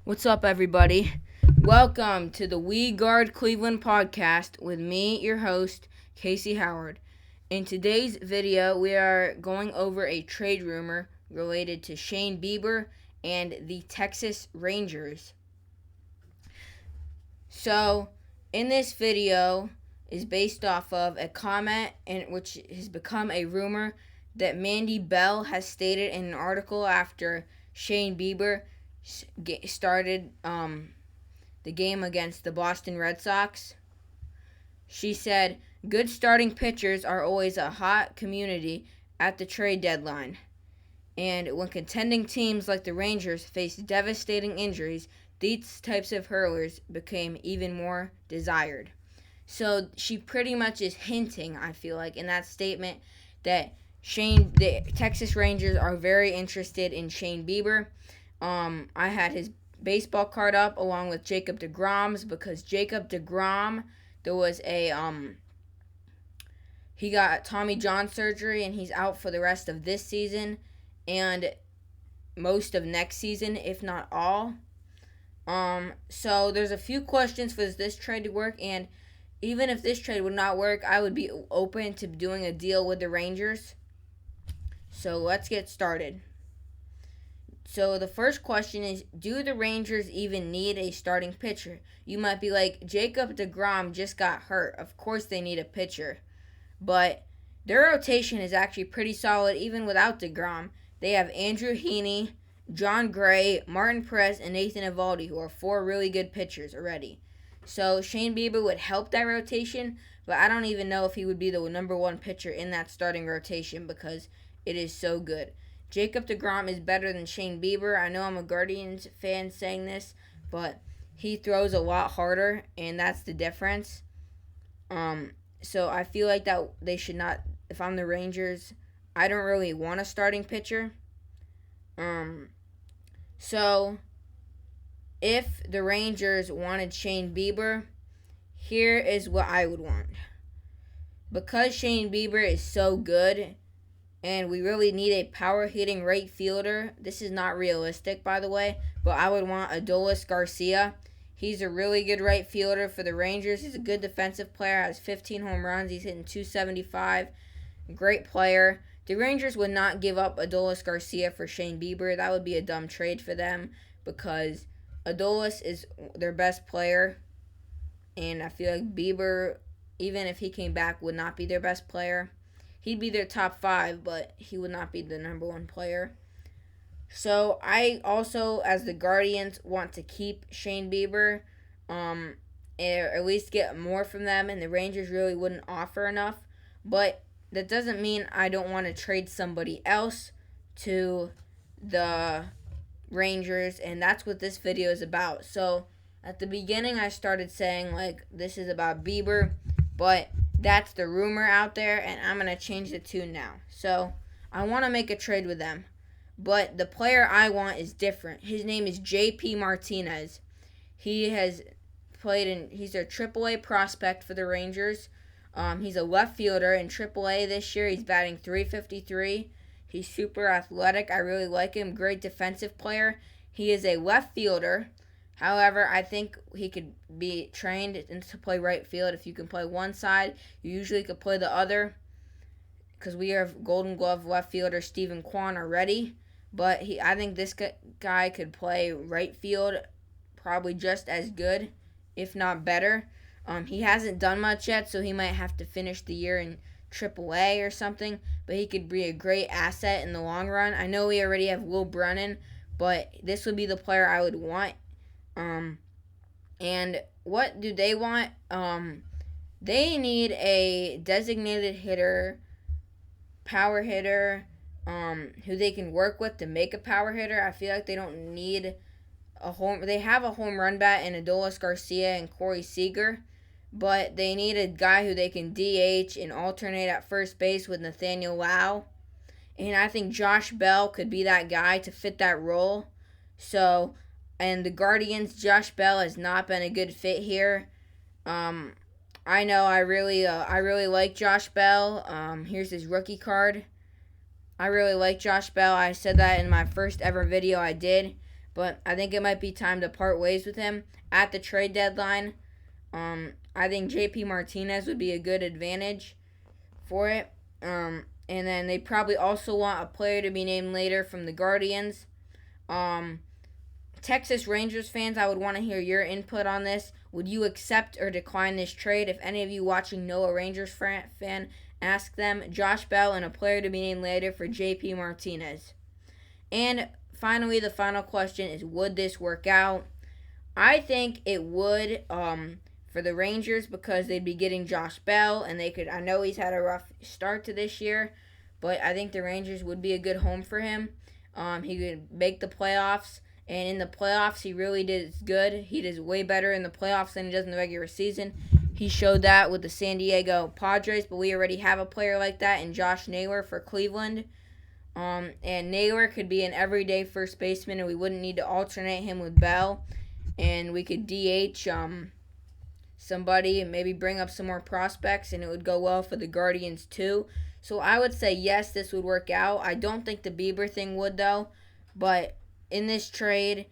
What's up, everybody? Welcome to the We Guard Cleveland podcast with me, your host, Casey Howard. In today's video, we are going over a trade rumor related to Shane Bieber and the Texas Rangers. So, in this video is based off of a comment which has become a rumor that Mandy Bell has stated in an article after Shane Bieber started the game against the Boston Red Sox. She said, "Good starting pitchers are always a hot commodity at the trade deadline. And when contending teams like the Rangers faced devastating injuries, these types of hurlers became even more desired." So she pretty much is hinting, I feel like, in that statement that the Texas Rangers are very interested in Shane Bieber. I had his baseball card up along with Jacob Degrom's because Jacob Degrom, there was he got Tommy John surgery and he's out for the rest of this season and most of next season, if not all. So there's a few questions for this trade to work, and even if this trade would not work, I would be open to doing a deal with the Rangers. So let's get started. So the first question is, do the Rangers even need a starting pitcher? You might be like, Jacob Degrom just got hurt. Of course they need a pitcher. But their rotation is actually pretty solid even without Degrom. They have Andrew Heaney, John Gray, Martin Perez, and Nathan Eovaldi, who are four really good pitchers already. So Shane Bieber would help that rotation, but I don't even know if he would be the number one pitcher in that starting rotation because it is so good. Jacob Degrom is better than Shane Bieber. I know I'm a Guardians fan saying this, but he throws a lot harder, and that's the difference. So I feel like that they should not. If I'm the Rangers, I don't really want a starting pitcher. So if the Rangers wanted Shane Bieber, here is what I would want. Because Shane Bieber is so good, and we really need a power-hitting right fielder. This is not realistic, by the way, but I would want Adolis Garcia. He's a really good right fielder for the Rangers. He's a good defensive player, has 15 home runs. He's hitting .275. Great player. The Rangers would not give up Adolis Garcia for Shane Bieber. That would be a dumb trade for them because Adolis is their best player, and I feel like Bieber, even if he came back, would not be their best player. He'd be their top 5, but he would not be the number 1 player. So I also, as the Guardians, want to keep Shane Bieber, or at least get more from them, and the Rangers really wouldn't offer enough. But that doesn't mean I don't want to trade somebody else to the Rangers, and that's what this video is about. So at the beginning I started saying, like, this is about Bieber, but that's the rumor out there, and I'm going to change the tune now. So I want to make a trade with them, but the player I want is different. His name is J.P. Martinez. He's a AAA prospect for the Rangers. He's a left fielder in AAA this year. He's batting .353. He's super athletic. I really like him. Great defensive player. He is a left fielder. However, I think he could be trained to play right field. If you can play one side, you usually could play the other because we have Golden Glove left fielder Stephen Kwan already. But I think this guy could play right field probably just as good, if not better. He hasn't done much yet, so he might have to finish the year in AAA or something. But he could be a great asset in the long run. I know we already have Will Brennan, but this would be the player I would want. And what do they want? They need a designated hitter, power hitter, who they can work with to make a power hitter. I feel like they don't need they have a home run bat in Adolis Garcia and Corey Seager, but they need a guy who they can DH and alternate at first base with Nathaniel Lau. And I think Josh Bell could be that guy to fit that role. So, and the Guardians, Josh Bell has not been a good fit here. I know I really like Josh Bell. Here's his rookie card. I really like Josh Bell. I said that in my first ever video I did. but I think it might be time to part ways with him at the trade deadline. I think JP Martinez would be a good advantage for it. And then they probably also want a player to be named later from the Guardians. Texas Rangers fans, I would want to hear your input on this. Would you accept or decline this trade? If any of you watching know a Rangers fan, ask them. Josh Bell and a player to be named later for JP Martinez. And finally, the final question is, would this work out? I think it would for the Rangers because they'd be getting Josh Bell, and they could. I know he's had a rough start to this year, but I think the Rangers would be a good home for him. He could make the playoffs, and in the playoffs, he really did good. He does way better in the playoffs than he does in the regular season. He showed that with the San Diego Padres, but we already have a player like that in Josh Naylor for Cleveland. And Naylor could be an everyday first baseman, and we wouldn't need to alternate him with Bell. And we could DH somebody and maybe bring up some more prospects, and it would go well for the Guardians too. So I would say yes, this would work out. I don't think the Bieber thing would though, but in this trade,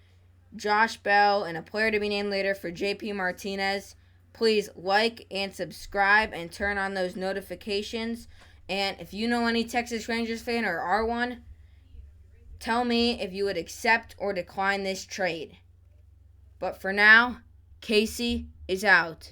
Josh Bell and a player to be named later for JP Martinez. Please like and subscribe and turn on those notifications. And if you know any Texas Rangers fan or are one, tell me if you would accept or decline this trade. But for now, Casey is out.